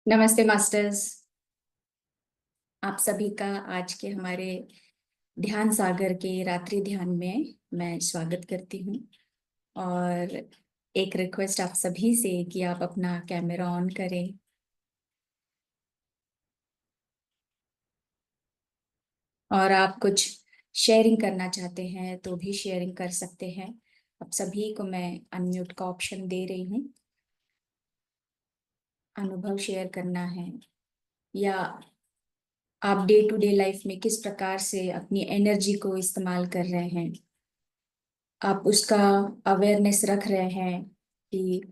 नमस्ते मास्टर्स। आप सभी का आज के हमारे ध्यान सागर के रात्रि ध्यान में मैं स्वागत करती हूँ। और एक रिक्वेस्ट आप सभी से कि आप अपना कैमरा ऑन करें और आप कुछ शेयरिंग करना चाहते हैं तो भी शेयरिंग कर सकते हैं। आप सभी को मैं अनम्यूट का ऑप्शन दे रही हूँ। अनुभव शेयर करना है या आप डे टू डे लाइफ में किस प्रकार से अपनी एनर्जी को इस्तेमाल कर रहे हैं, आप उसका अवेयरनेस रख रहे हैं कि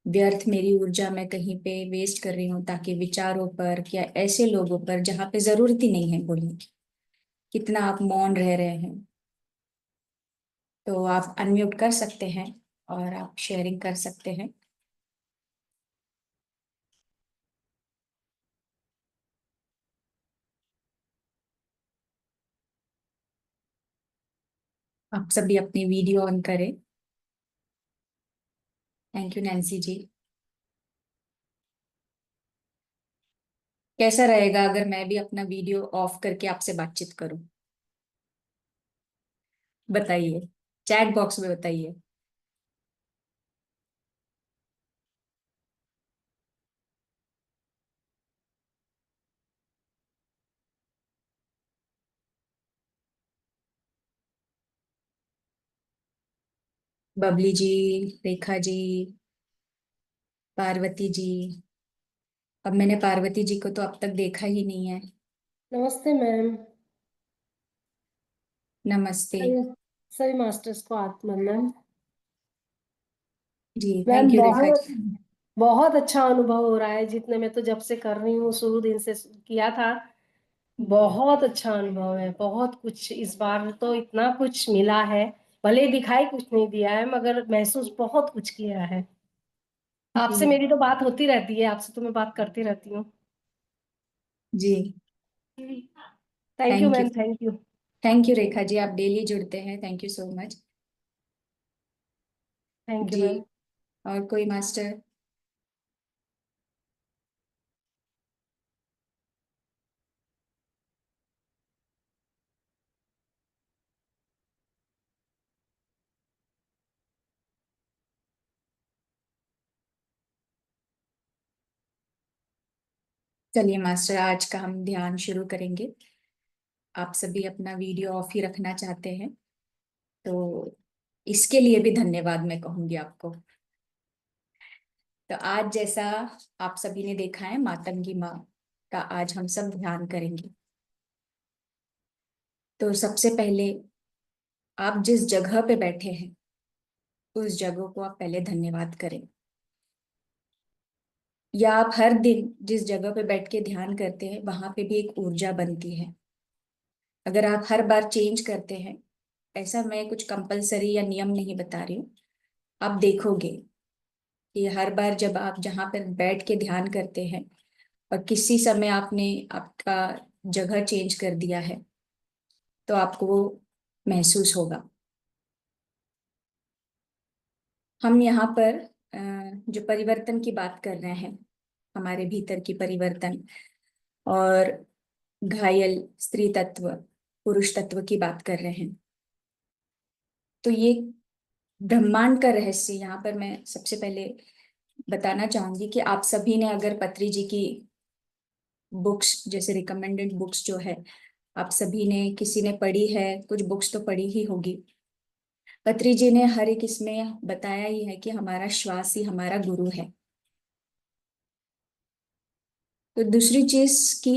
व्यर्थ मेरी ऊर्जा मैं कहीं पे वेस्ट कर रही हूँ, ताकि विचारों पर या ऐसे लोगों पर जहाँ पे जरूरत ही नहीं है बोलने की, कितना आप मौन रह रहे हैं। तो आप अनम्यूट कर सकते हैं और आप शेयरिंग कर सकते हैं। आप सभी अपनी वीडियो ऑन करें। थैंक यू नैन्सी जी। कैसा रहेगा अगर मैं भी अपना वीडियो ऑफ करके आपसे बातचीत करूं? बताइए, चैट बॉक्स में बताइए। बबली जी, रेखा जी, पार्वती जी। अब मैंने पार्वती जी को तो अब तक देखा ही नहीं है। नमस्ते मैम। नमस्ते सभी सभी मास्टर्स को आत्मवंदन। जी। मैम थैंक यू रेखा बहुत जी। बहुत अच्छा अनुभव हो रहा है, जितने मैं तो जब से कर रही हूँ शुरू दिन से किया था। बहुत अच्छा अनुभव है, बहुत कुछ इस बार तो इतना कुछ मिला है। भले दिखाई कुछ नहीं दिया है मगर महसूस बहुत कुछ किया है। आपसे जी। मेरी तो बात होती रहती है, आपसे तो मैं बात करती रहती हूँ। जी। Thank you thank you. Ma'am, thank you. Thank you Rekha ji, आप डेली जुड़ते हैं, thank you so much. Thank you ji. Ma'am. और कोई मास्टर? चलिए मास्टर, आज का हम ध्यान शुरू करेंगे। आप सभी अपना वीडियो ऑफ ही रखना चाहते हैं तो इसके लिए भी धन्यवाद मैं कहूंगी आपको। तो आज जैसा आप सभी ने देखा है, मातंगी माँ का आज हम सब ध्यान करेंगे। तो सबसे पहले आप जिस जगह पे बैठे हैं उस जगह को आप पहले धन्यवाद करें। या आप हर दिन जिस जगह पे बैठ के ध्यान करते हैं वहां पे भी एक ऊर्जा बनती है। अगर आप हर बार चेंज करते हैं, ऐसा मैं कुछ कंपलसरी या नियम नहीं बता रही हूँ, आप देखोगे कि हर बार जब आप जहाँ पर बैठ के ध्यान करते हैं और किसी समय आपने आपका जगह चेंज कर दिया है तो आपको वो महसूस होगा। हम यहाँ पर जो परिवर्तन की बात कर रहे हैं, हमारे भीतर की परिवर्तन और घायल स्त्री तत्व पुरुष तत्व की बात कर रहे हैं। तो ये ब्रह्मांड का रहस्य यहाँ पर मैं सबसे पहले बताना चाहूंगी कि आप सभी ने अगर पत्री जी की बुक्स, जैसे रिकमेंडेड बुक्स जो है, आप सभी ने किसी ने पढ़ी है, कुछ बुक्स तो पढ़ी ही होगी। पत्री जी ने हर एक इसमें बताया ही है कि हमारा श्वास ही हमारा गुरु है। तो दूसरी चीज कि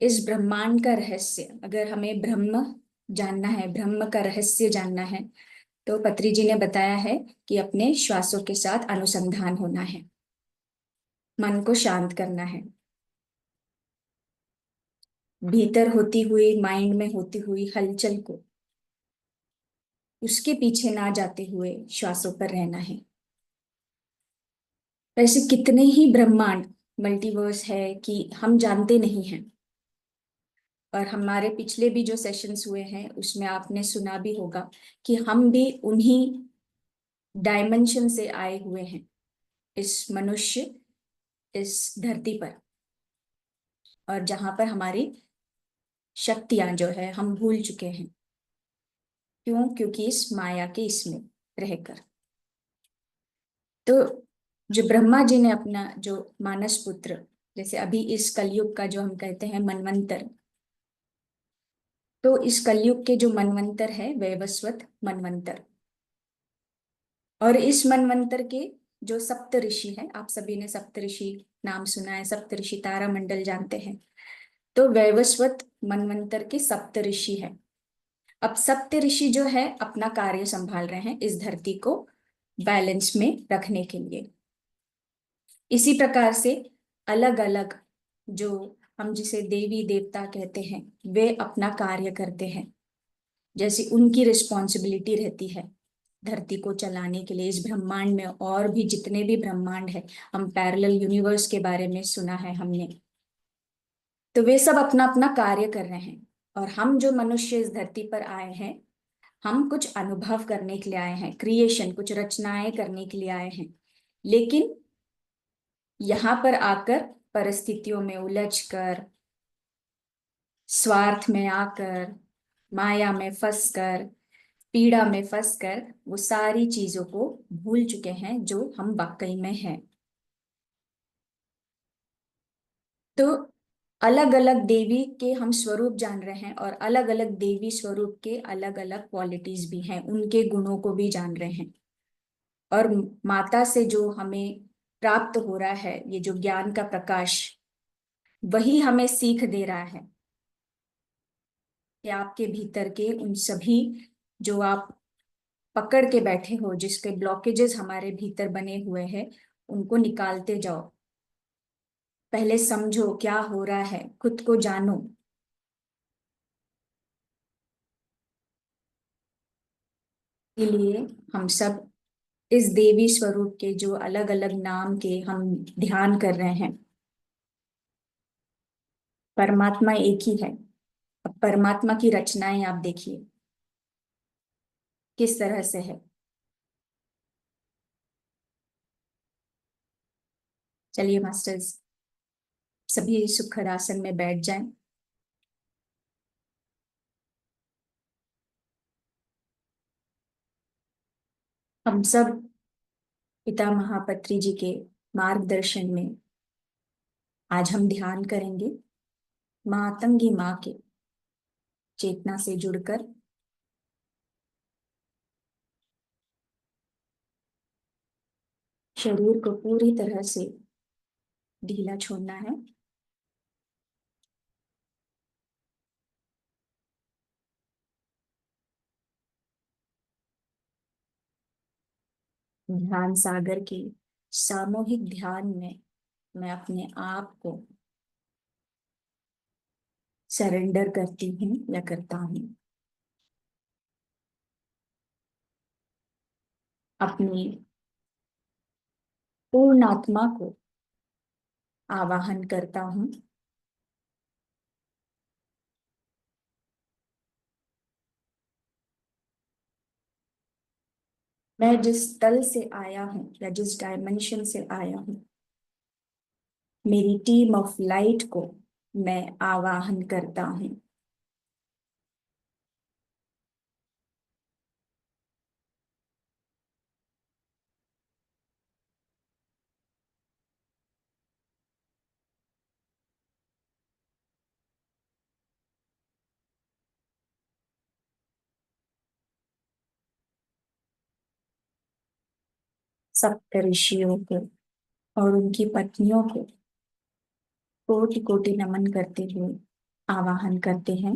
इस ब्रह्मांड का रहस्य, अगर हमें ब्रह्म जानना है, ब्रह्म का रहस्य जानना है, तो पत्री जी ने बताया है कि अपने श्वासों के साथ अनुसंधान होना है, मन को शांत करना है, भीतर होती हुई माइंड में होती हुई हलचल को उसके पीछे ना जाते हुए श्वासों पर रहना है। वैसे कितने ही ब्रह्मांड मल्टीवर्स है कि हम जानते नहीं हैं। और हमारे पिछले भी जो सेशंस हुए हैं उसमें आपने सुना भी होगा कि हम भी उन्हीं डायमेंशन से आए हुए हैं, इस मनुष्य, इस धरती पर। और जहां पर हमारी शक्तियां जो है हम भूल चुके हैं। क्यों? क्योंकि इस माया के इसमें रहकर। तो जो ब्रह्मा जी ने अपना जो मानस पुत्र, जैसे अभी इस कलयुग का जो हम कहते हैं मनवंतर, तो इस कलयुग के जो मनवंतर है वैवस्वत मनवंतर, और इस मनवंतर के जो सप्त ऋषि हैं, आप सभी ने सप्त ऋषि नाम सुना है, सप्त ऋषि तारा मंडल जानते हैं। तो वैवस्वत मनवंतर के सप्त ऋषि हैं। अब सप्त ऋषि जो है अपना कार्य संभाल रहे हैं इस धरती को बैलेंस में रखने के लिए। इसी प्रकार से अलग अलग जो हम जिसे देवी देवता कहते हैं, वे अपना कार्य करते हैं। जैसे उनकी रिस्पॉन्सिबिलिटी रहती है धरती को चलाने के लिए, इस ब्रह्मांड में और भी जितने भी ब्रह्मांड है, हम पैरेलल यूनिवर्स के बारे में सुना है हमने, तो वे सब अपना अपना कार्य कर रहे हैं। और हम जो मनुष्य इस धरती पर आए हैं, हम कुछ अनुभव करने के लिए आए हैं, क्रिएशन, कुछ रचनाएं करने के लिए आए हैं। लेकिन यहाँ पर आकर परिस्थितियों में उलझकर, स्वार्थ में आकर, माया में फंसकर, पीड़ा में फंसकर वो सारी चीजों को भूल चुके हैं जो हम वाकई में हैं। तो अलग अलग देवी के हम स्वरूप जान रहे हैं, और अलग अलग देवी स्वरूप के अलग अलग क्वालिटीज भी हैं, उनके गुणों को भी जान रहे हैं। और माता से जो हमें प्राप्त हो रहा है ये जो ज्ञान का प्रकाश, वही हमें सीख दे रहा है कि आपके भीतर के उन सभी जो आप पकड़ के बैठे हो, जिसके ब्लॉकेजेस हमारे भीतर बने हुए हैं, उनको निकालते जाओ। पहले समझो क्या हो रहा है, खुद को जानो। इसलिए हम सब इस देवी स्वरूप के जो अलग अलग नाम के हम ध्यान कर रहे हैं। परमात्मा एक ही है। अब परमात्मा की रचनाएं आप देखिए किस तरह से है। चलिए मास्टर्स, सभी सुखद आसन में बैठ जाएं। हम सब पिता महापत्री जी के मार्गदर्शन में आज हम ध्यान करेंगे मातंगी माँ के चेतना से जुड़कर। शरीर को पूरी तरह से ढीला छोड़ना है। ध्यान सागर के सामूहिक ध्यान में मैं अपने आप को सरेंडर करती हूँ या करता हूँ। अपनी पूर्ण आत्मा को आवाहन करता हूँ। मैं जिस तल से आया हूँ या जिस डायमेंशन से आया हूँ, मेरी टीम ऑफ लाइट को मैं आवाहन करता हूँ। सप्त ऋषियों को और उनकी पत्नियों को कोटि कोटि नमन करते हुए आवाहन करते हैं।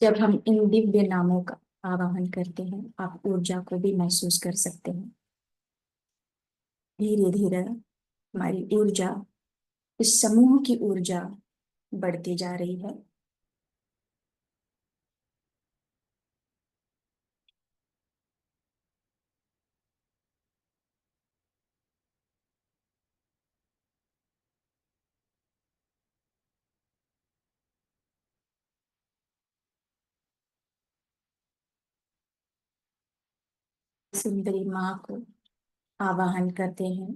जब हम इन दिव्य नामों का आवाहन करते हैं, आप ऊर्जा को भी महसूस कर सकते हैं। धीरे धीरे हमारी ऊर्जा, इस समूह की ऊर्जा बढ़ती जा रही है। सुंदरी माँ को आवाहन करते हैं।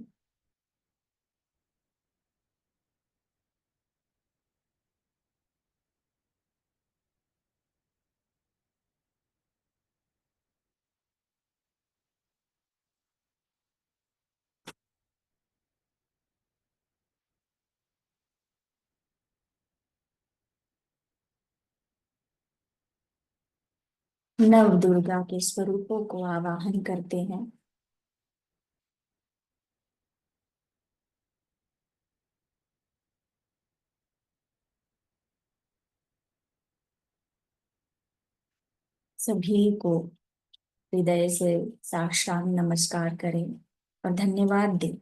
नव दुर्गा के स्वरूपों को आवाहन करते हैं। सभी को हृदय से साष्टांग नमस्कार करें और धन्यवाद दें।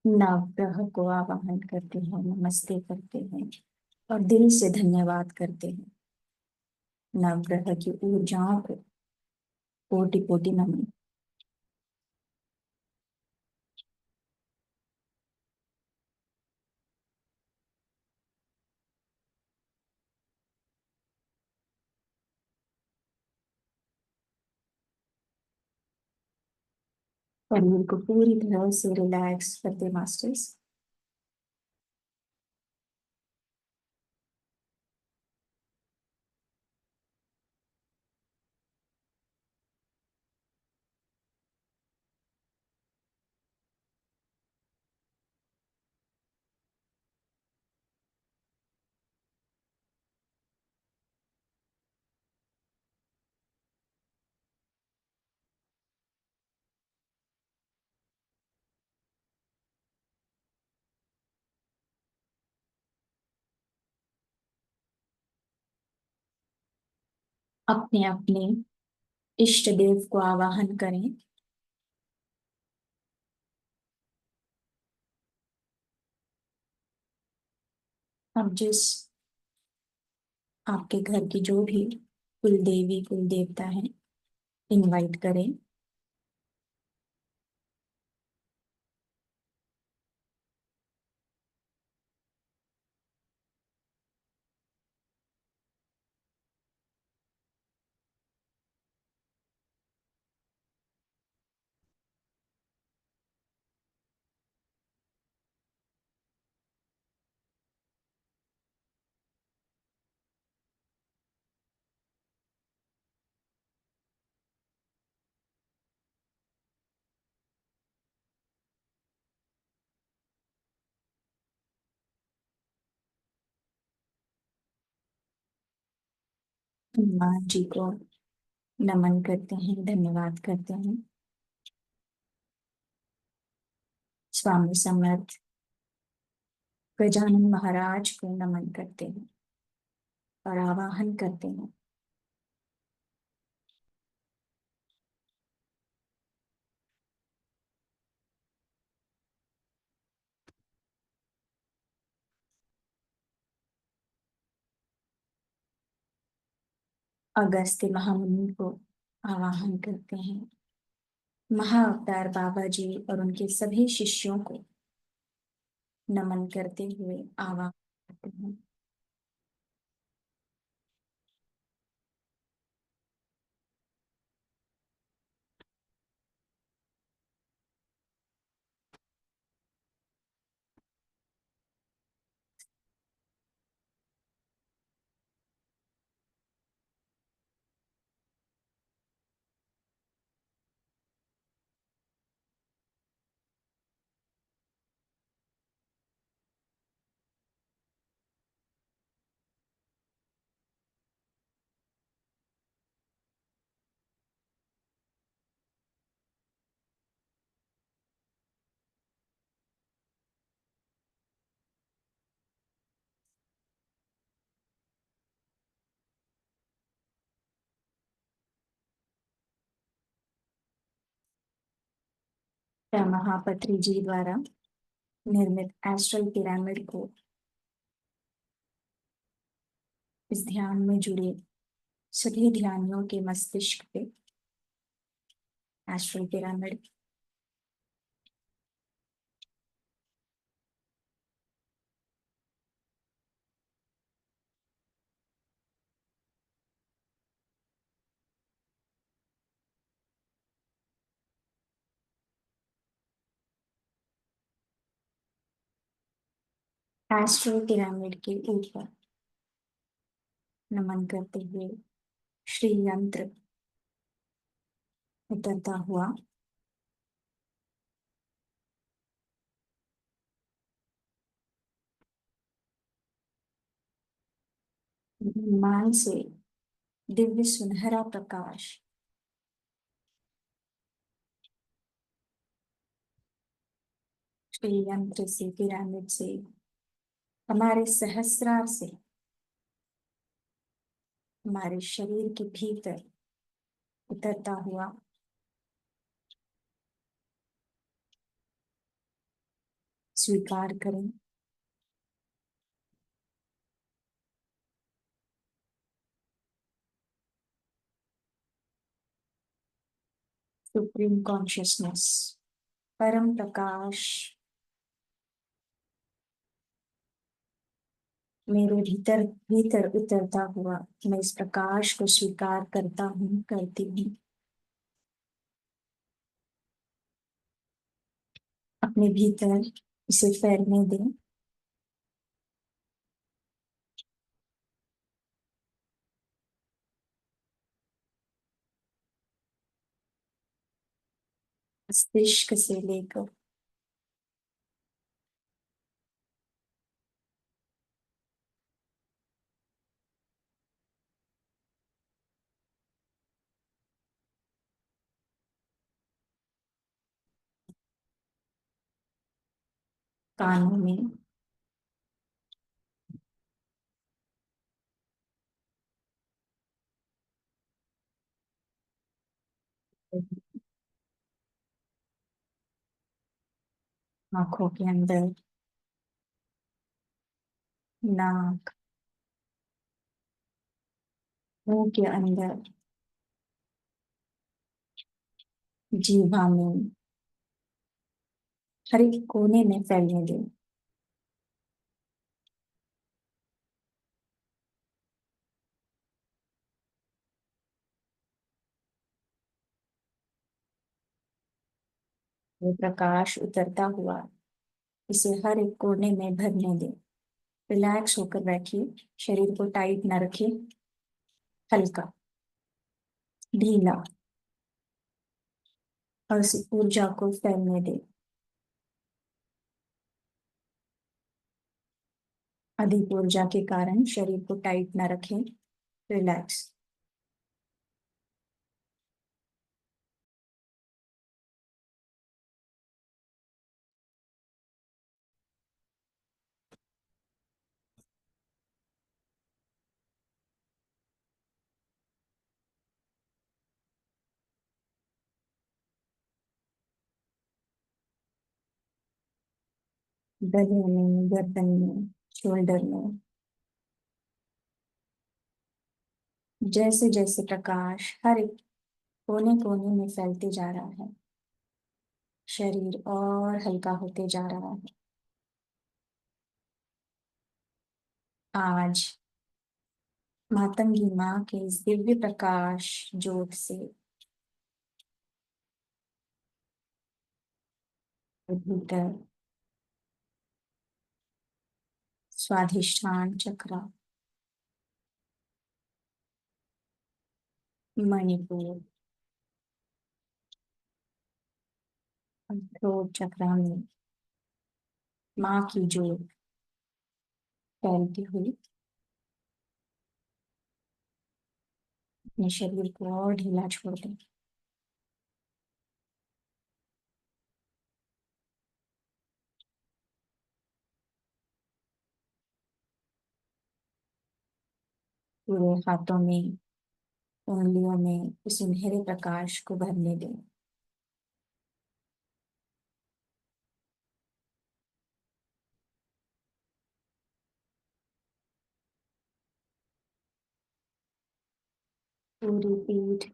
नवग्रह को आवाहन करते हैं, नमस्ते करते हैं और दिल से धन्यवाद करते हैं। नवग्रह की ऊर्जाओं को कोटि कोटि नमन। शरीर को पूरी तरह से रिलैक्स करते मास्टर्स। अपने अपने इष्ट देव को आवाहन करें। अब जिस आपके घर की जो भी कुल देवी कुल देवता है, इनवाइट करें। हनुमान जी को नमन करते हैं, धन्यवाद करते हैं। स्वामी समर्थ गजानन महाराज को नमन करते हैं और आवाहन करते हैं। अगस्त्य महामुनि को आवाहन करते हैं। महाअवतार बाबा जी और उनके सभी शिष्यों को नमन करते हुए आवाहन करते हैं। महापत्री जी द्वारा निर्मित एस्ट्रल पिरामिड को इस ध्यान में जुड़े सभी ध्यानियों के मस्तिष्क पे एस्ट्रल पिरामिड एस्ट्रल पिरामिड के ऊपर नमन करते हुए श्री यंत्र उतरता हुआ मान से दिव्य सुनहरा प्रकाश श्री यंत्र से पिरामिड से हमारे सहस्रार से हमारे शरीर के भीतर उतरता हुआ स्वीकार करें। सुप्रीम कॉन्शियसनेस, परम प्रकाश मेरे भीतर भीतर उतरता हुआ मैं इस प्रकाश को स्वीकार करता हूँ, करती हूँ। अपने भीतर इसे फैलने दें। मस्तिष्क से लेकर कानों में, आंखों के अंदर, नाक, मुंह के अंदर, जीवा में, हर एक कोने में फैलने दें। वो प्रकाश उतरता हुआ इसे हर एक कोने में भरने दें। रिलैक्स होकर बैठिए, शरीर को टाइट ना रखिए, हल्का, ढीला, और इस ऊर्जा को फैलने दें। अधिक ऊर्जा के कारण शरीर को टाइट ना रखें, रिलैक्स। गले में, गर्दन में, शोल्डर में, जैसे जैसे प्रकाश हर एक कोने कोने में फैलते जा रहा है, शरीर और हल्का होते जा रहा है। आज मातंगी माँ के इस दिव्य प्रकाश ज्योत से भीतर स्वाधिष्ठान चक्र, मणिपुर, थ्रोट चक्र में माँ की ज्योत फैलती हुई अपने शरीर को और ढीला छोड़ दें। पूरे हाथों में, उंगलियों में इस सुनहरे प्रकाश को भरने दें। पूरी पीठ,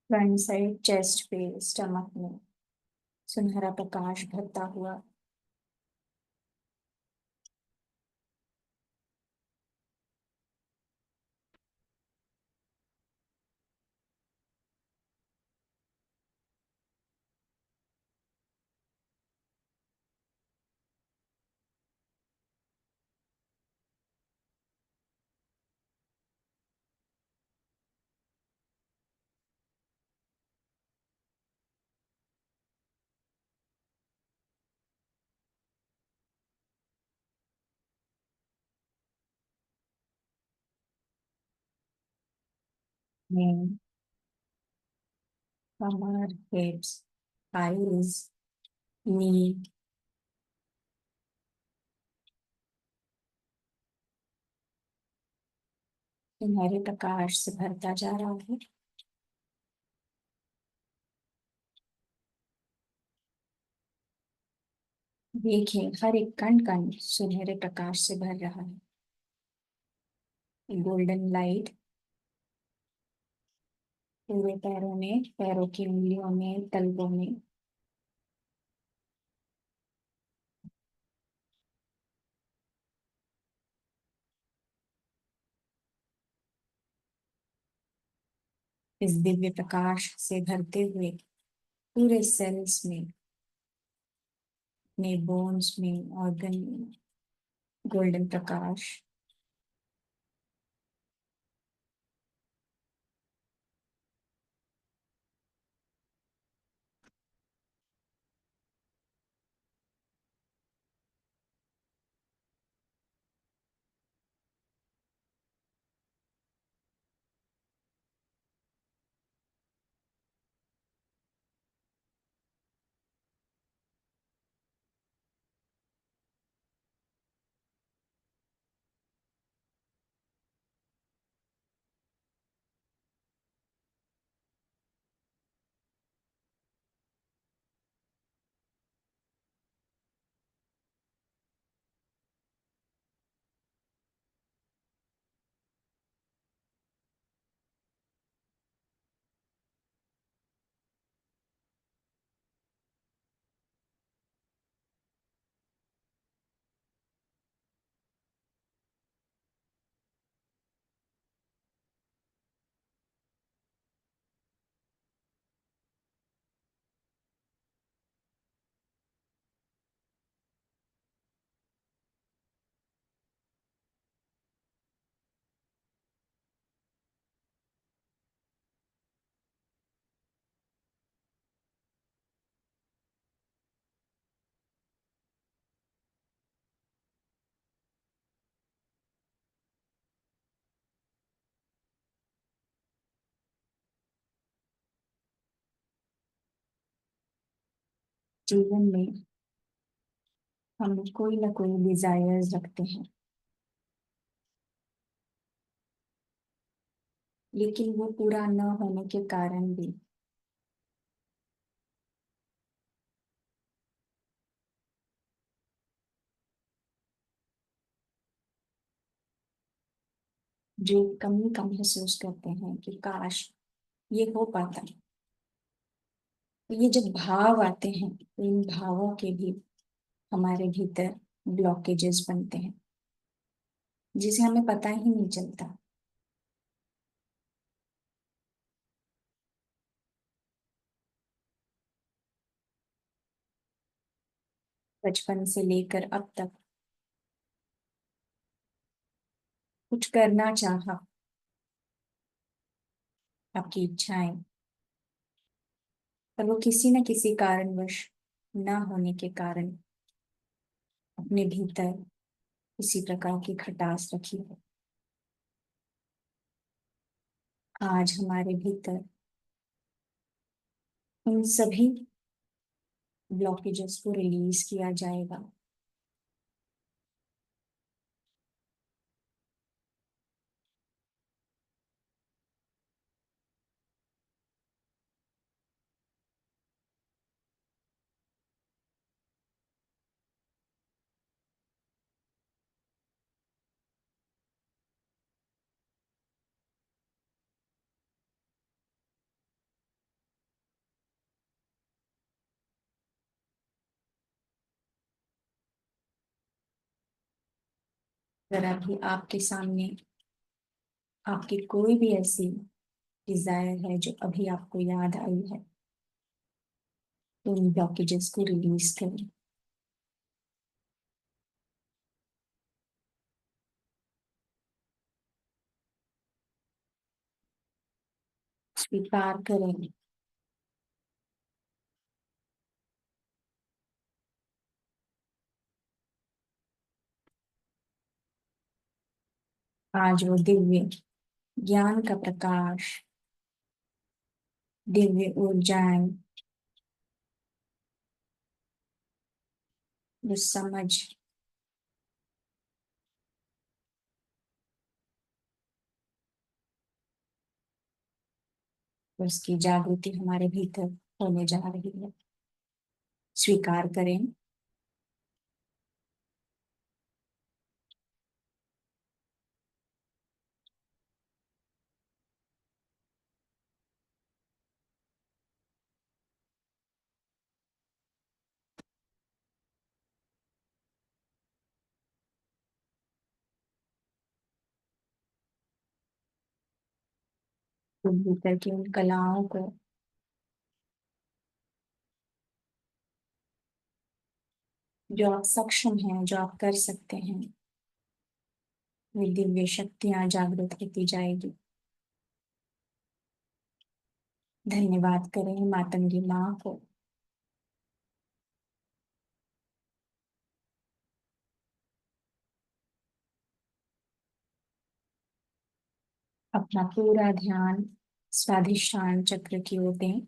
फ्रंट साइड चेस्ट पे, स्टमक में सुनहरा प्रकाश भरता हुआ। नेक, कमर, हिप्स, थाइज, नी, सुनहरे प्रकाश से भरता जा रहा है। देखिए, हर एक कण कण सुनहरे प्रकाश से भर रहा है। गोल्डन लाइट पूरे पैरों में, पैरों की उंगलियों में, तलवों में। इस दिव्य प्रकाश से भरते हुए पूरे सेल्स में, अपने बोन्स में, ऑर्गन में गोल्डन प्रकाश। जीवन में हम कोई ना कोई डिजायर्स रखते हैं, लेकिन वो पूरा न होने के कारण भी जो कमी का महसूस करते हैं कि काश ये हो पाता। तो ये जब भाव आते हैं, तो इन भावों के भी हमारे भीतर ब्लॉकेजेस बनते हैं, जिसे हमें पता ही नहीं चलता। बचपन से लेकर अब तक कुछ करना चाहा, आपकी इच्छाएं, पर वो किसी न किसी कारणवश ना होने के कारण अपने भीतर किसी प्रकार की खटास रखी है। आज हमारे भीतर उन सभी ब्लॉकेजेस को रिलीज किया जाएगा। अगर अभी आपके सामने आपकी कोई भी ऐसी डिजायर है जो अभी आपको याद आई है, तो उन ब्लॉकेजेस को रिलीज करें। स्वीकार करें। आज वो दिव्य ज्ञान का प्रकाश, दिव्य ऊर्जाएं, वो समझ, उसकी जागृति हमारे भीतर होने जा रही है। स्वीकार करें। तो भीतर की उन कलाओं को, जो आप सक्षम हैं, जो आप कर सकते हैं, वे दिव्य शक्तियां जागृत होती जाएगी। धन्यवाद करें मातंगी माँ को। अपना पूरा ध्यान स्वाधिष्ठान चक्र की ओर दें।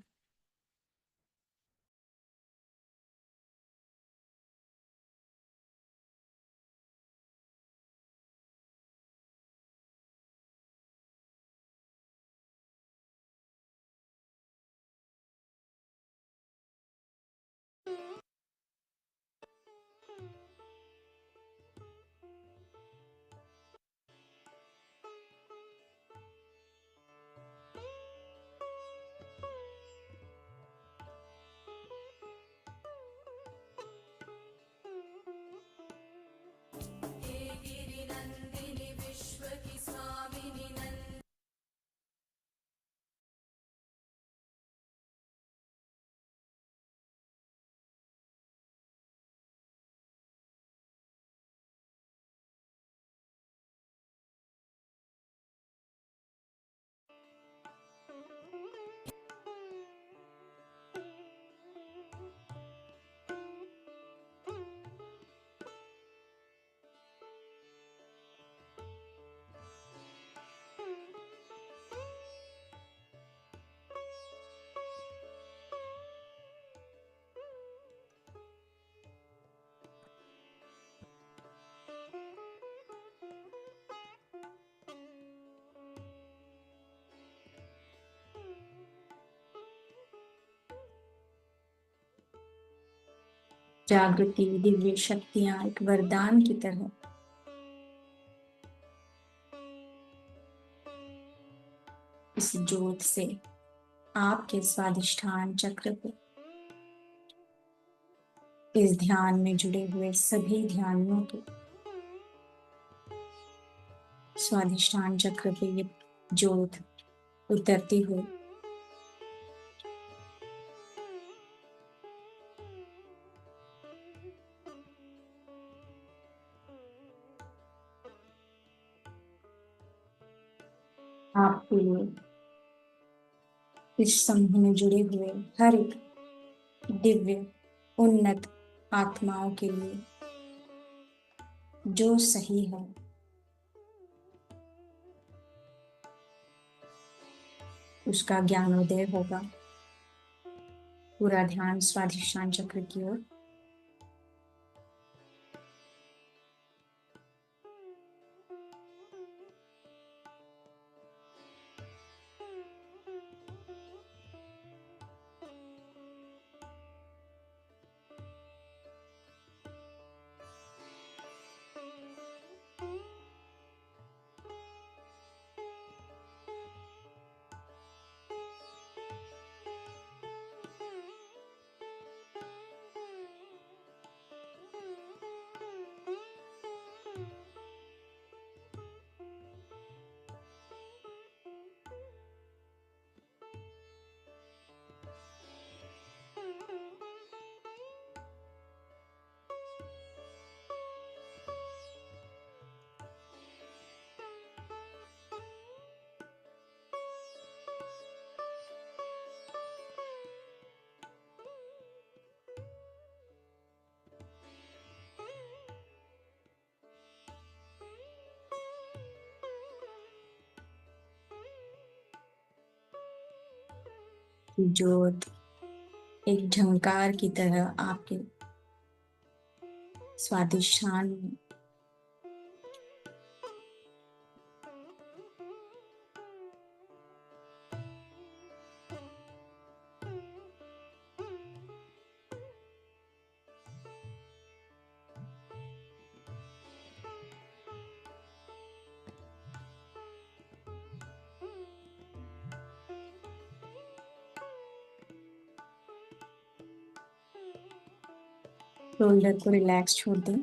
जागृति, दिव्य शक्तियां एक वरदान की तरह इस ज्योत से आपके स्वाधिष्ठान चक्र पे, इस ध्यान में जुड़े हुए सभी ध्यानियों के स्वाधिष्ठान चक्र पे ये ज्योत उतरती हुई आपके लिए, इस समूह में जुड़े हुए हर एक दिव्य उन्नत आत्माओं के लिए जो सही है, उसका ज्ञानोदय होगा। पूरा ध्यान स्वाधिष्ठान चक्र की ओर। की ज्योत एक झंकार की तरह आपके स्वादिष्ठान में शोल्डर को रिलैक्स छोड़ दें।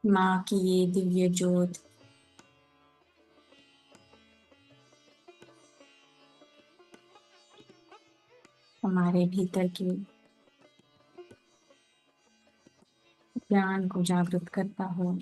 माँ की ये दिव्य ज्योत हमारे भीतर की ज्ञान को जागृत करता हो।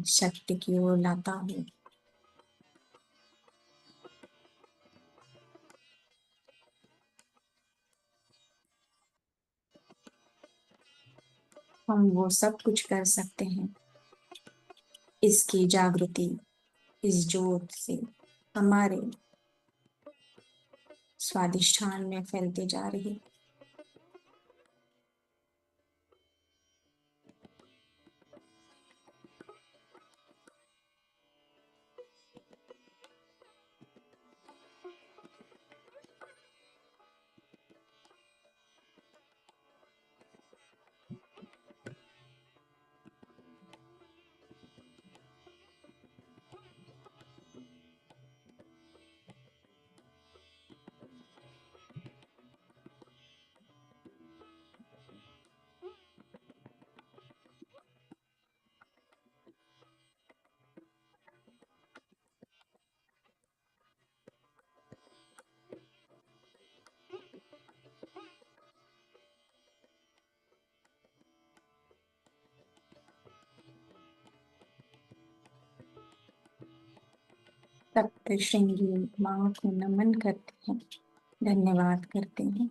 शक्ति की ओर लाता हो। हम वो सब कुछ कर सकते हैं। इसकी जागृति इस ज्योत से हमारे स्वादिष्ठान में फैलते जा रही। तप्त श्रृंगी माँ को नमन करते हैं, धन्यवाद करते हैं।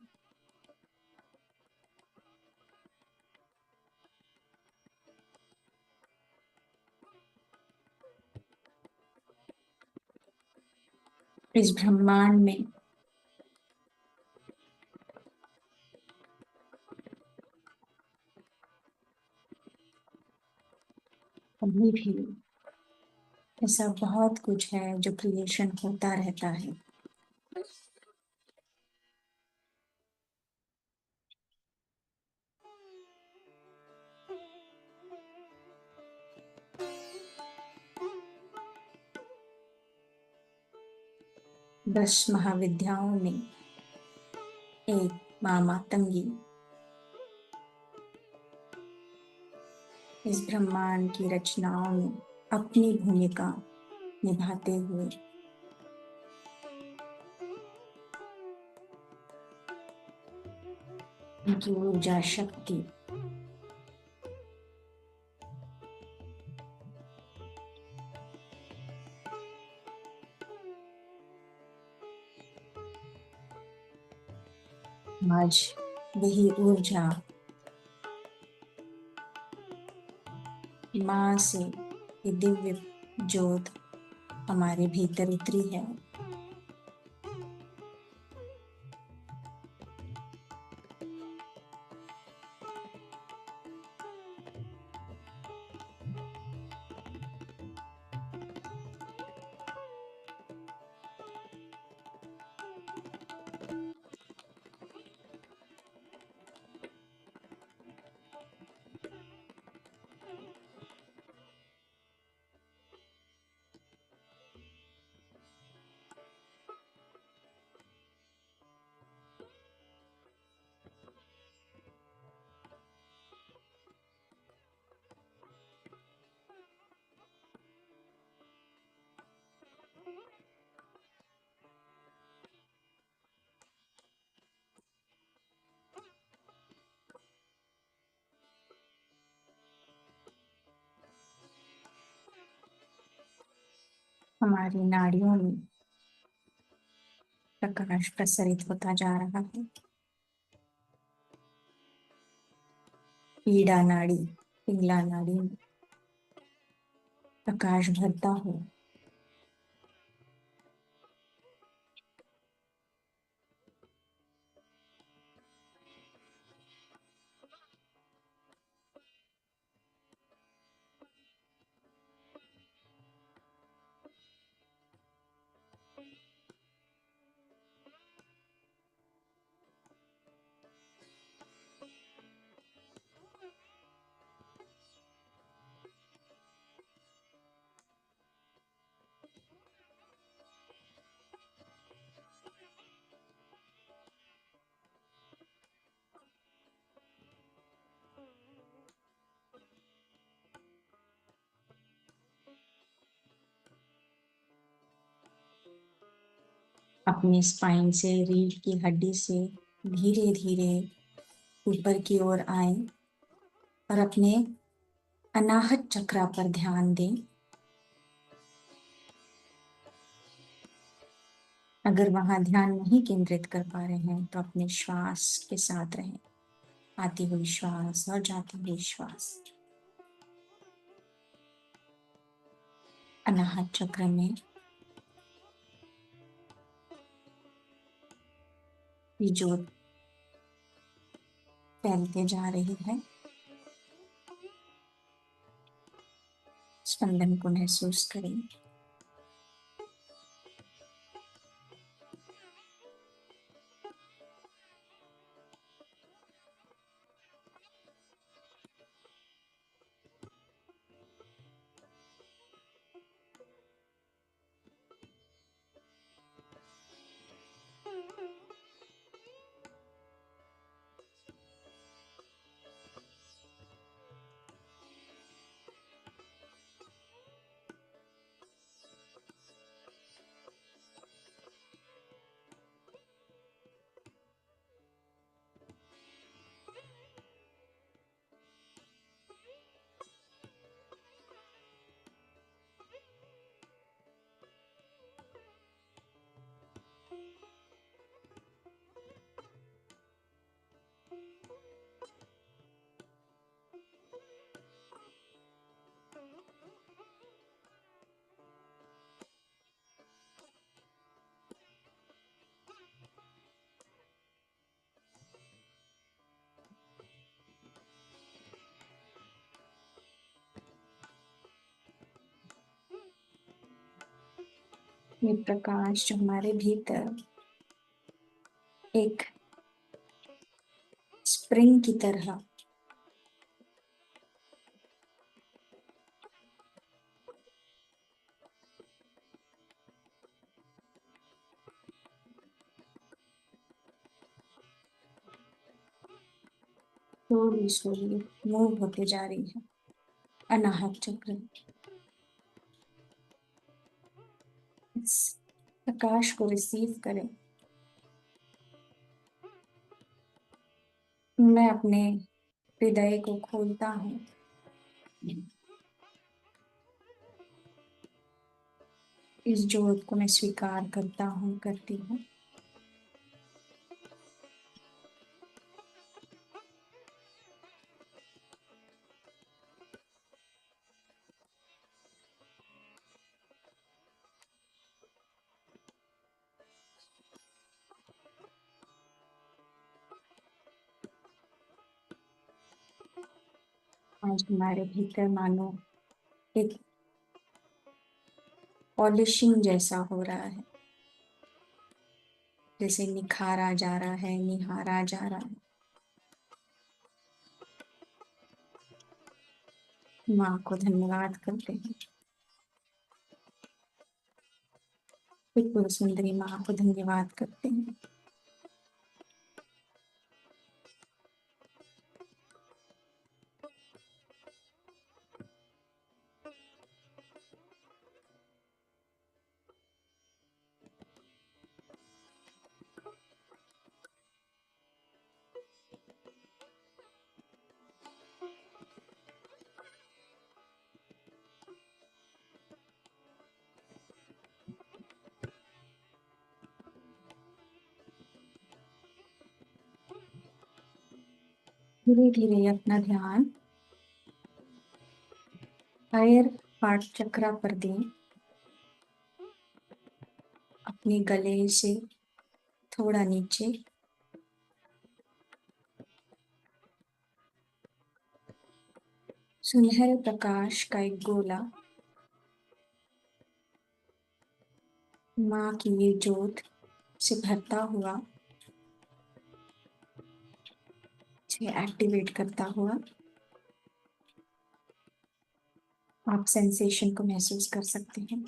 इस ब्रह्मांड में अभी भी ऐसा बहुत कुछ है जो क्रिएशन होता रहता है। दस महाविद्याओं में एक माँ मातंगी इस ब्रह्मांड की रचनाओं में अपनी भूमिका निभाते हुए उनकी ऊर्जा शक्ति आज वही ऊर्जा माँ से ये दिव्य ज्योत हमारे भीतर उतरी है। हमारी नाड़ियों में प्रकाश प्रसरित होता जा रहा है। पीड़ा नाड़ी, पिंगला नाड़ी में प्रकाश भरता हो। अपनी स्पाइन से, रीढ़ की हड्डी से धीरे धीरे ऊपर की ओर आए और अपने अनाहत चक्र पर ध्यान दें। अगर वहां ध्यान नहीं केंद्रित कर पा रहे हैं तो अपने श्वास के साथ रहें। आती हुई श्वास और जाती हुई श्वास। अनाहत चक्र में ये ज्योत फैलते जा रही है। स्पंदन को महसूस करें। ये प्रकाश जो हमारे भीतर एक स्प्रिंग की तरह स्लोली स्लोली मूव होते जा रही है। अनाहत चक्र इस प्रकाश को रिसीव करें। मैं अपने हृदय को खोलता हूँ। इस ज्योत को मैं स्वीकार करता हूँ, करती हूँ। आज हमारे भीतर मानो एक पॉलिशिंग जैसा हो रहा है, जैसे निखारा जा रहा है, निहारा जा रहा है। माँ को धन्यवाद करते हैं। त्रिपुर सुंदरी माँ को धन्यवाद करते हैं। धीरे धीरे अपना ध्यान हायर हार्ट चक्रा पर दें। अपने गले से थोड़ा नीचे सुनहरे प्रकाश का एक गोला माँ की ये ज्योत से भरता हुआ, से एक्टिवेट करता हुआ आप सेंसेशन को महसूस कर सकते हैं।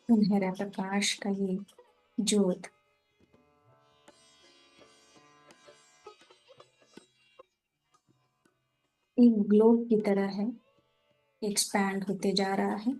सुनहरा प्रकाश का ये ज्योत एक ग्लोब की तरह है, एक्सपैंड होते जा रहा है।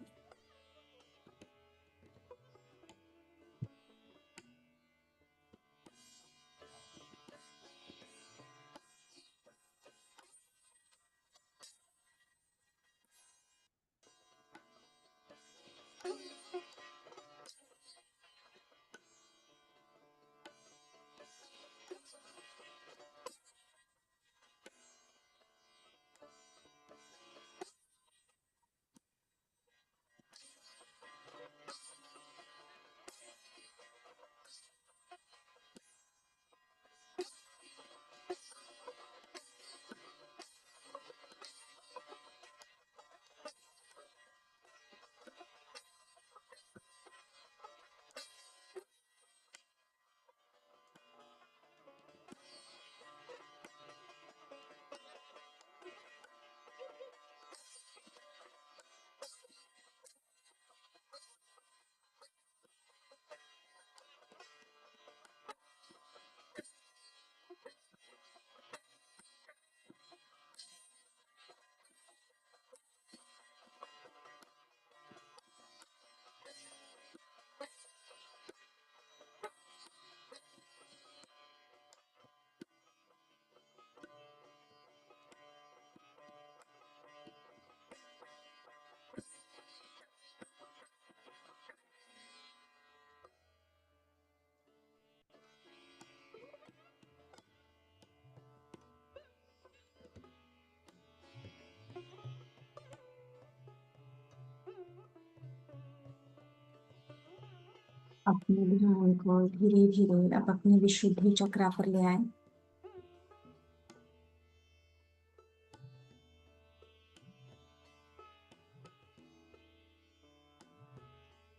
अपने ध्यान को धीरे धीरे आप अपने विशुद्धि चक्रा पर ले आए।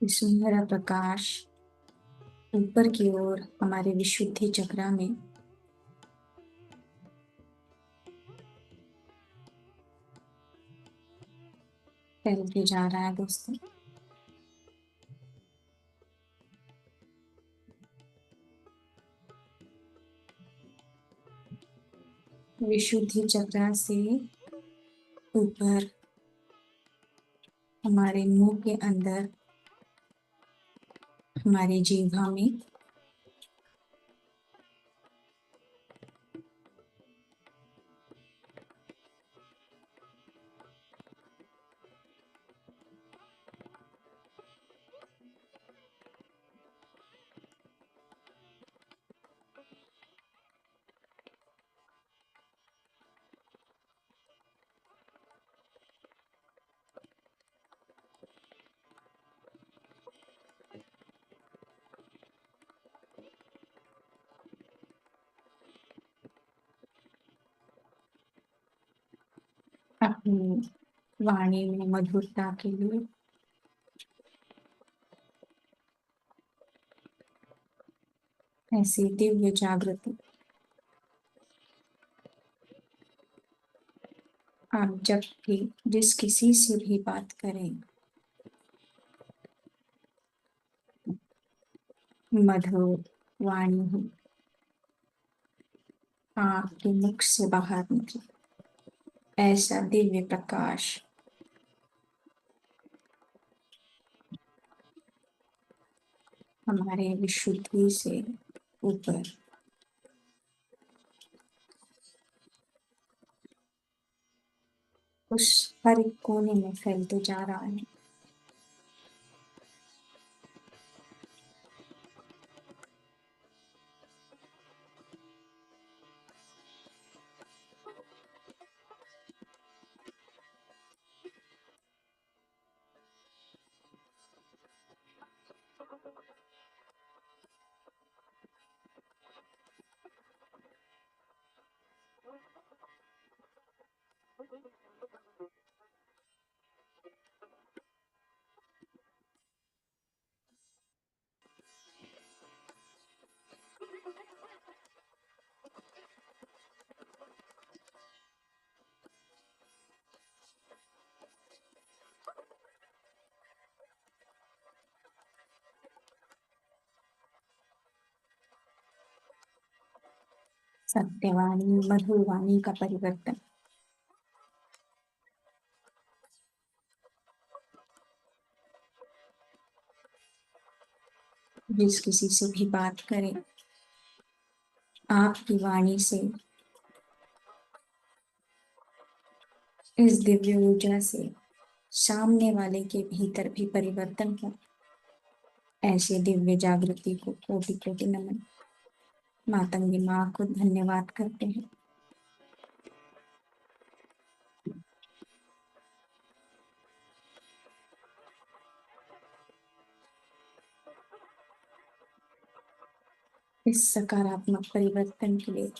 सुनहरा प्रकाश ऊपर की ओर हमारे विशुद्धि चक्रा में फैलते जा रहा है दोस्तों। विशुद्धि चक्रा से ऊपर हमारे मुंह के अंदर, हमारी जीवा में अपनी वाणी में मधुरता के लिए ऐसी दिव्य जागृति आप जब भी जिस किसी से भी बात करें, मधुर वाणी ही आपके मुख से बाहर निकले। ऐसा दिव्य प्रकाश हमारे विशुद्धि से ऊपर उस हर एक कोने में फैलते जा रहा है। सत्यवाणी मधुर वाणी का परिवर्तन जिस किसी से भी बात करें, आपकी वाणी से इस दिव्य ऊर्जा से सामने वाले के भीतर भी परिवर्तन हो। ऐसे दिव्य जागृति को कोटि कोटि नमन। मातंगी माँ को धन्यवाद करते हैं। इस सकारात्मक परिवर्तन के लिए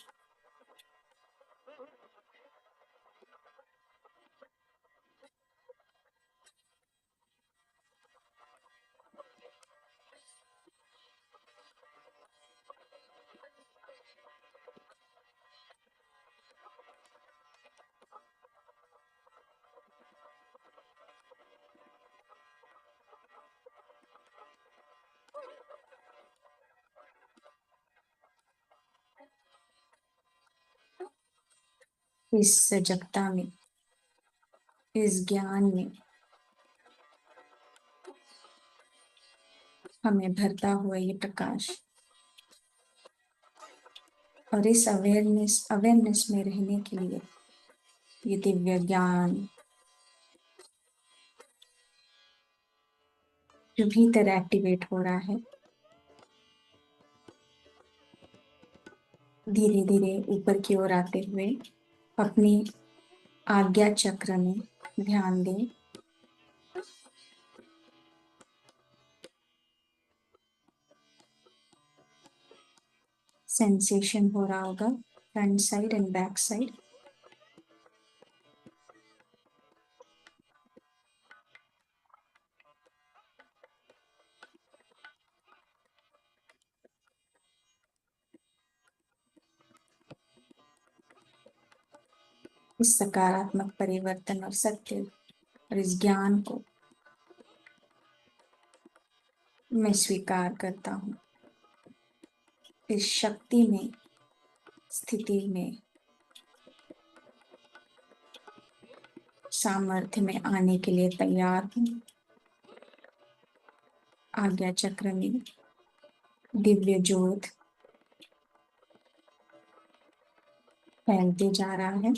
इस सजगता में, इस ज्ञान में हमें भरता हुआ ये प्रकाश और इस अवेयरनेस में रहने के लिए ये दिव्य ज्ञान जो भीतर एक्टिवेट हो रहा है, धीरे धीरे ऊपर की ओर आते हुए अपनी आज्ञा चक्र में ध्यान दें। सेंसेशन हो रहा होगा front side and back side. इस सकारात्मक परिवर्तन और सत्य और इस ज्ञान को मैं स्वीकार करता हूँ। इस शक्ति में, स्थिति में, सामर्थ्य में आने के लिए तैयार हूँ। आज्ञा चक्र में दिव्य ज्योत फैलते जा रहा है।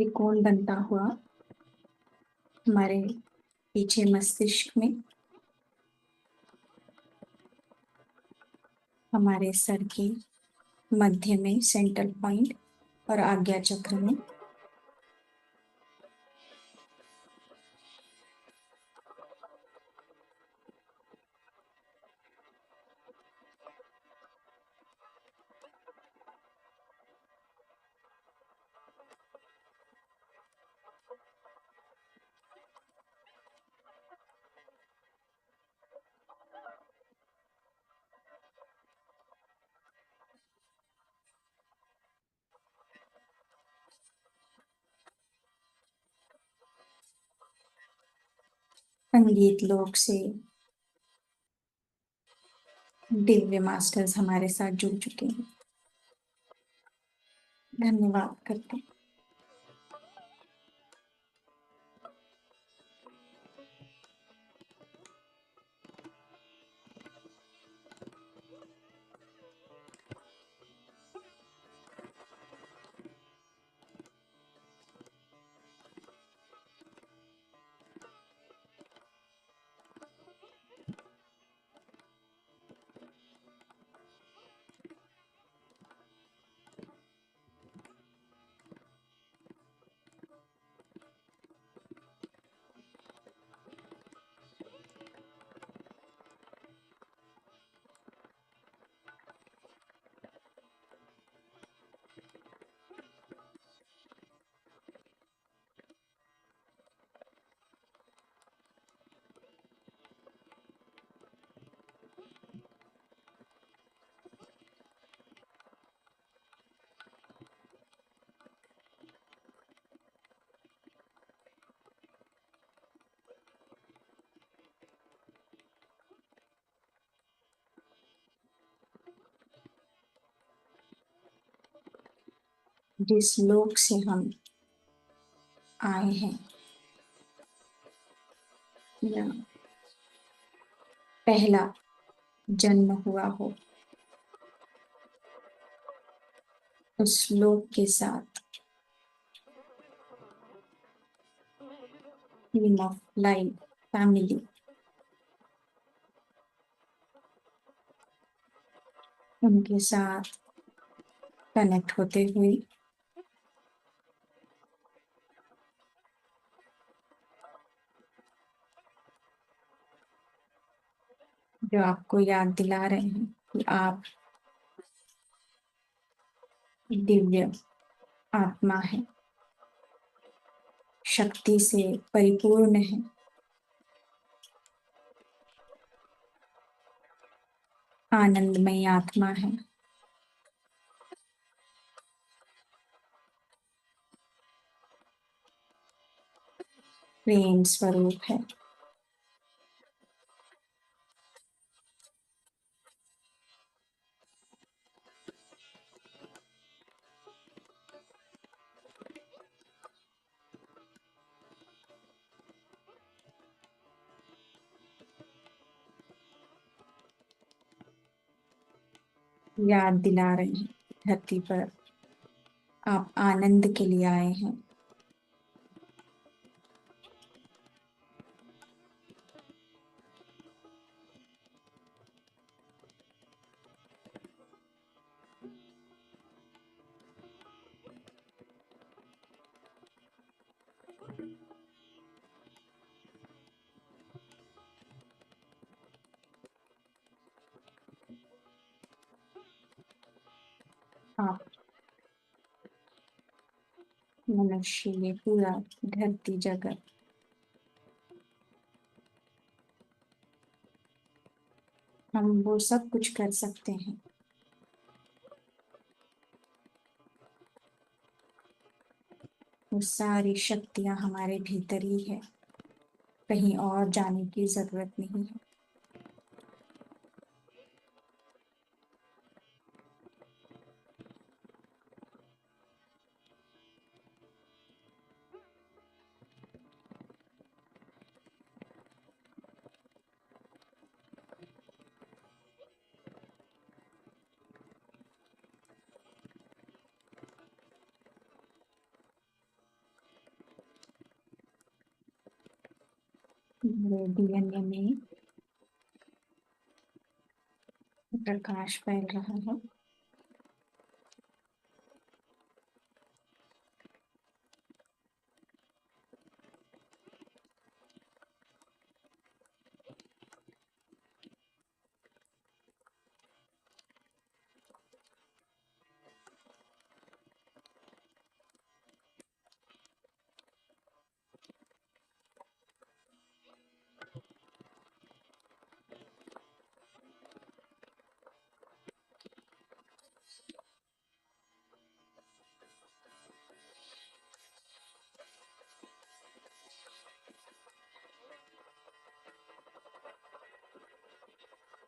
त्रिकोण बनता हुआ हमारे पीछे मस्तिष्क में, हमारे सर के मध्य में सेंट्रल पॉइंट और आज्ञा चक्र में संगीत लोक से दिव्य मास्टर्स हमारे साथ जुड़ चुके हैं। धन्यवाद करते हैं। जिस लोक से हम आए हैं या पहला जन्म हुआ हो, उस लोक के साथ थीम ऑफ लाइफ फैमिली, उनके साथ कनेक्ट होते हुए जो आपको याद दिला रहे हैं कि आप दिव्य आत्मा है, शक्ति से परिपूर्ण है, आनंदमय आत्मा है, प्रेम स्वरूप है। याद दिला रहे हैं धरती पर आप आनंद के लिए आए हैं। आप मनुष्य, ये पूरा धरती जगत हम वो सब कुछ कर सकते हैं। वो सारी शक्तियां हमारे भीतर ही है, कहीं और जाने की जरूरत नहीं है। मेरे डीएनए में प्रकाश फैल रहा है।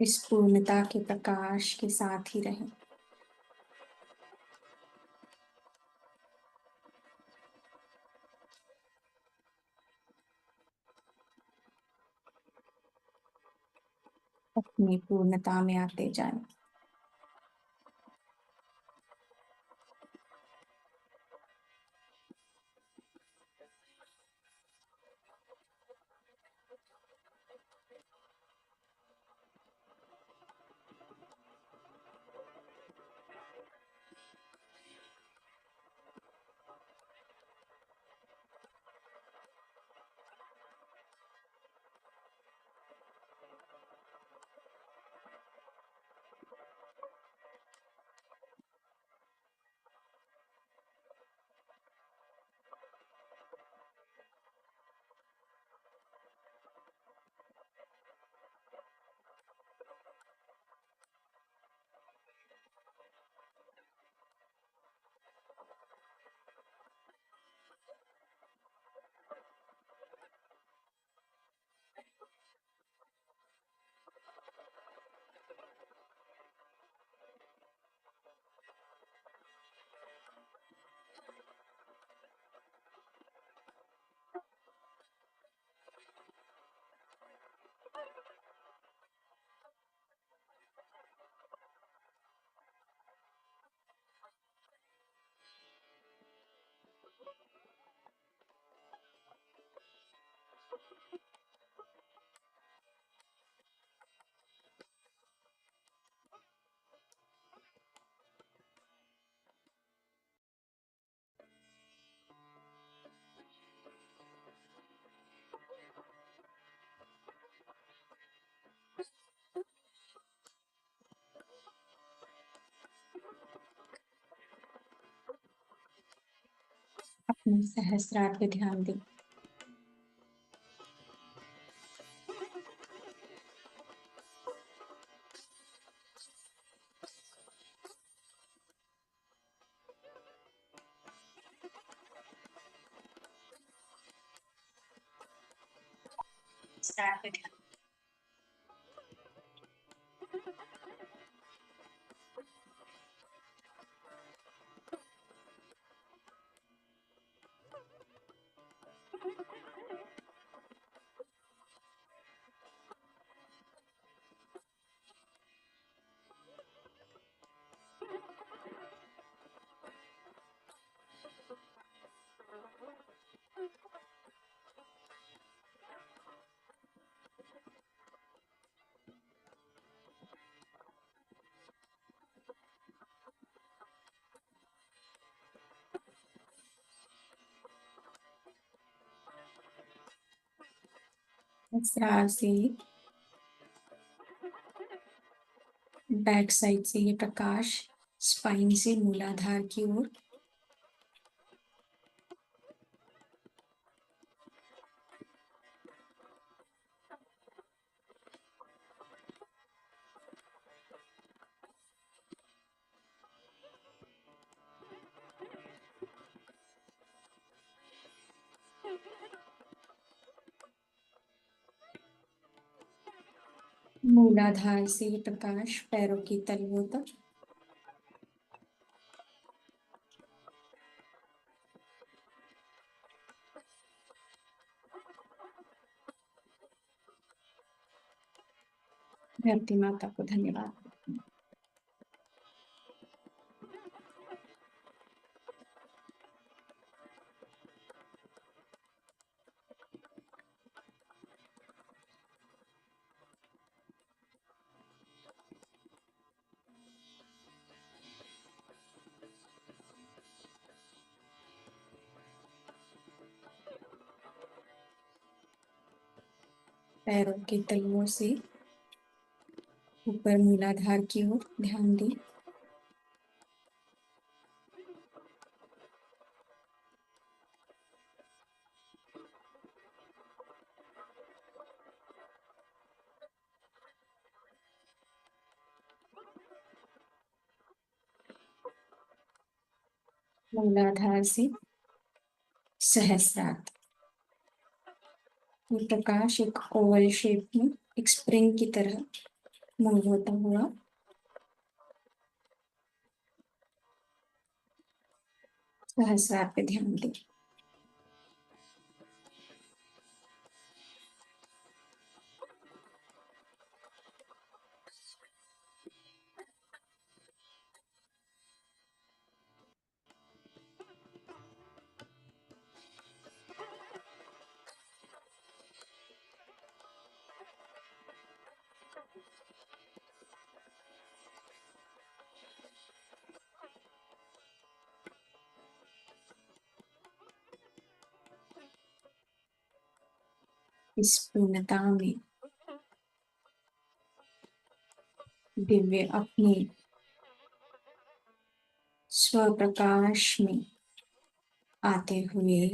इस पूर्णता के प्रकाश के साथ ही रहें। अपनी पूर्णता में आते जाएं। अपने सहस्त्रार पे ध्यान दें। सहस्त्रार पे ध्यान। सहस्त्रार से बैक साइड से ये प्रकाश स्पाइन से मूलाधार की ओर मूलाधार से ये प्रकाश पैरों की तलवों तक धरती माता को धन्यवाद। पैरों के तलुओं से ऊपर मूलाधार की ओर ध्यान दें। मूलाधार से सहस्रार। ये प्रकाश एक ओवल शेप में एक स्प्रिंग की तरह मूव होता हुआ सहस्रार पे ध्यान दें। इस पूर्णता में दिव्य अपने स्वप्रकाश में आते हुए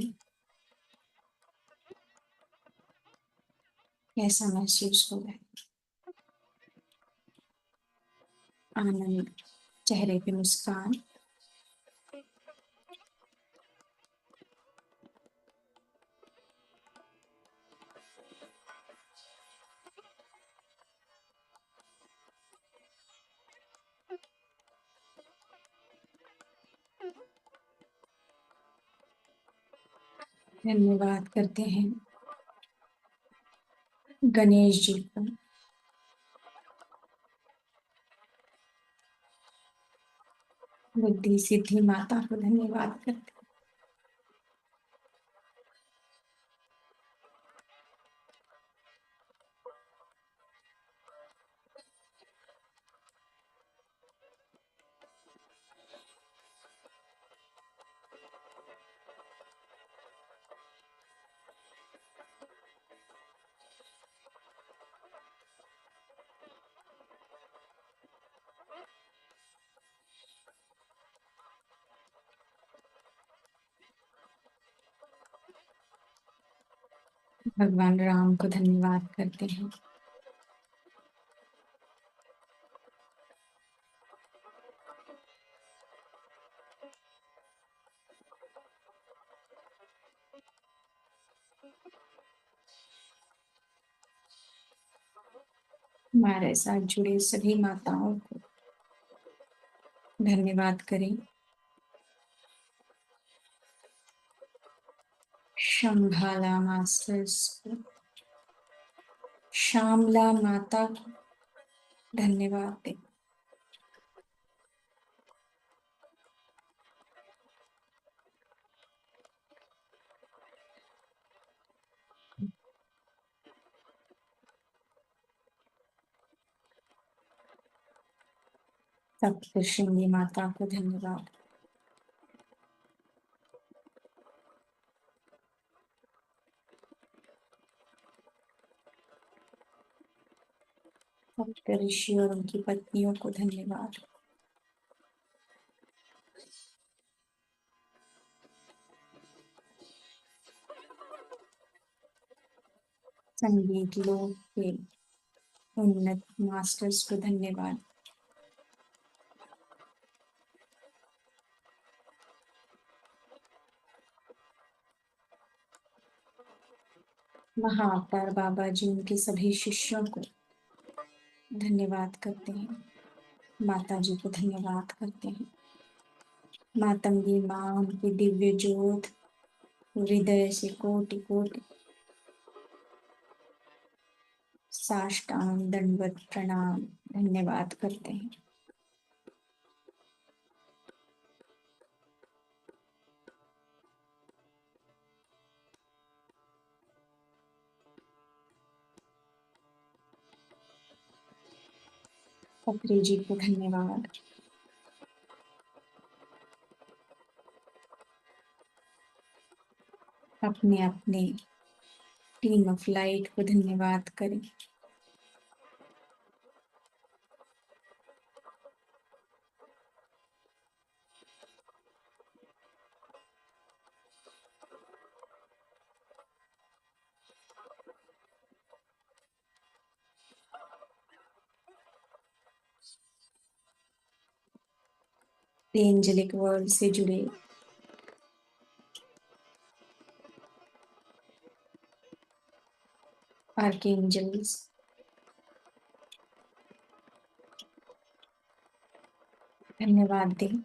कैसा महसूस हो रहा है? आनंद, चेहरे पे मुस्कान। धन्यवाद करते हैं गणेश जी को, बुद्धि सिद्धि माता को धन्यवाद करते हैं। भगवान राम को धन्यवाद करते हैं। हमारे साथ जुड़े सभी माताओं को धन्यवाद करें। शंभाला मास्टर्स को, श्यामला माता को धन्यवाद दें। सप्तशृंगी माता को धन्यवाद। सप्त ऋषि और उनकी पत्नियों को धन्यवाद। संगीत लोक के उन्नत मास्टर्स को धन्यवाद। महाअवतार बाबा जी उनके सभी शिष्यों को धन्यवाद करते हैं। माता जी को धन्यवाद करते हैं। मातंगी माँ, उनकी दिव्य ज्योत हृदय से कोटि कोटि साष्टांग दंडवत प्रणाम धन्यवाद करते हैं। पत्री जी को धन्यवाद। अपने अपने टीम ऑफ लाइट को धन्यवाद करें। एंजेलिक वर्ल्ड से जुड़े आर्कएंजल्स, धन्यवाद दें।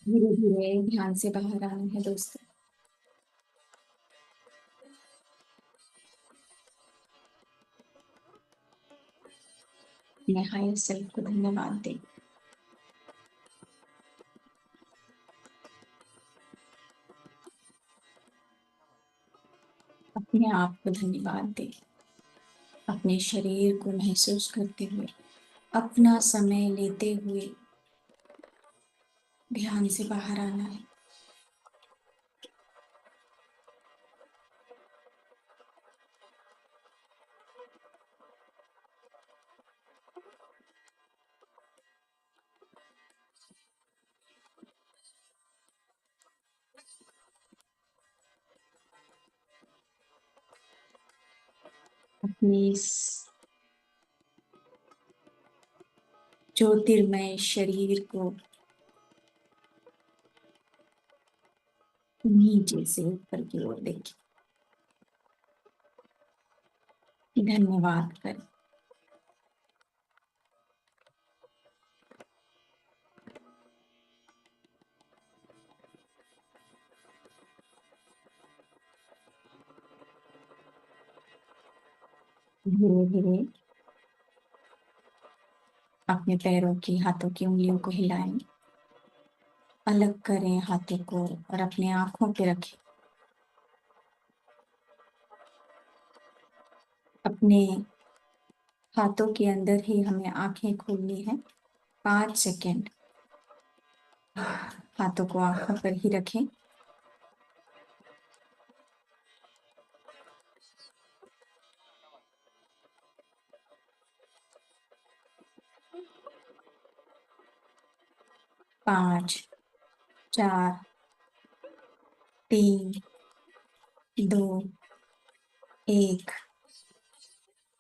धीरे धीरे ध्यान से बाहर आना है दोस्तों। अपने हायर सेल्फ को धन्यवाद दें। अपने आप को धन्यवाद दें। अपने शरीर को महसूस करते हुए, अपना समय लेते हुए ध्यान से बाहर आना है। अपने इस ज्योतिर्मय शरीर को नीचे से ऊपर की ओर देखिए, धन्यवाद करें। धीरे धीरे अपने पैरों की, हाथों की उंगलियों को हिलाएं, अलग करें हाथों को और अपने आंखों पे रखें। अपने हाथों के अंदर ही हमें आंखें खोलनी है। 5 सेकेंड हाथों को आंखों पर ही रखें। 5, 4, 3, 2, 1,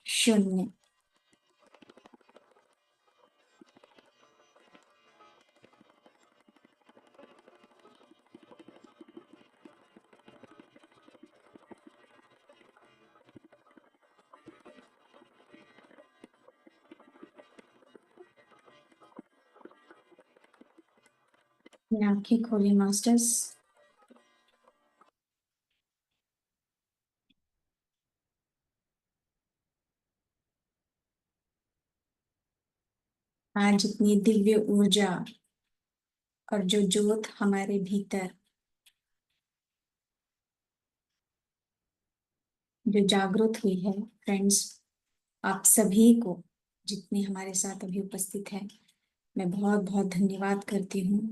0। आंखें खोलें मास्टर्स। आज इतनी दिव्य ऊर्जा और जो ज्योत हमारे भीतर जो जागृत हुई है, फ्रेंड्स, आप सभी को, जितने हमारे साथ अभी उपस्थित हैं, मैं बहुत बहुत धन्यवाद करती हूँ।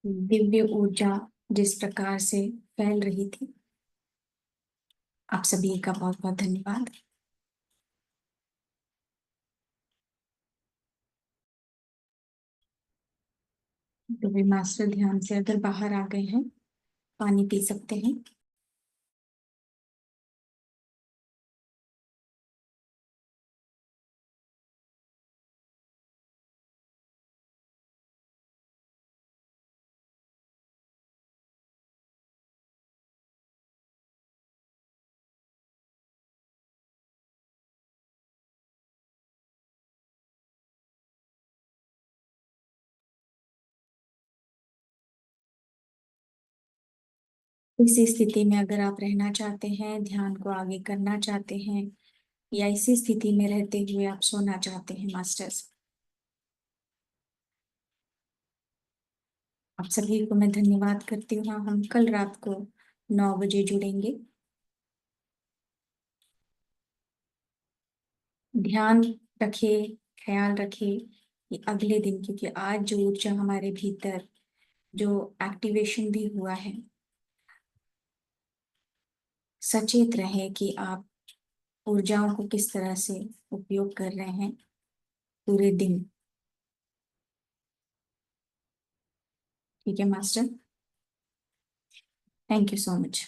दिव्य ऊर्जा जिस प्रकार से फैल रही थी, आप सभी का बहुत बहुत धन्यवाद। तो वे मास्टर ध्यान से अगर बाहर आ गए हैं, पानी पी सकते हैं। इसी स्थिति में अगर आप रहना चाहते हैं, ध्यान को आगे करना चाहते हैं, या इसी स्थिति में रहते हुए आप सोना चाहते हैं मास्टर्स, आप सभी को मैं धन्यवाद करती हूँ। हम कल रात को 9 बजे जुड़ेंगे। ध्यान रखिए, ख्याल रखिए कि अगले दिन, क्योंकि आज जो ऊर्जा हमारे भीतर जो एक्टिवेशन भी हुआ है, सचेत रहे कि आप ऊर्जाओं को किस तरह से उपयोग कर रहे हैं पूरे दिन। ठीक है master, thank you so much.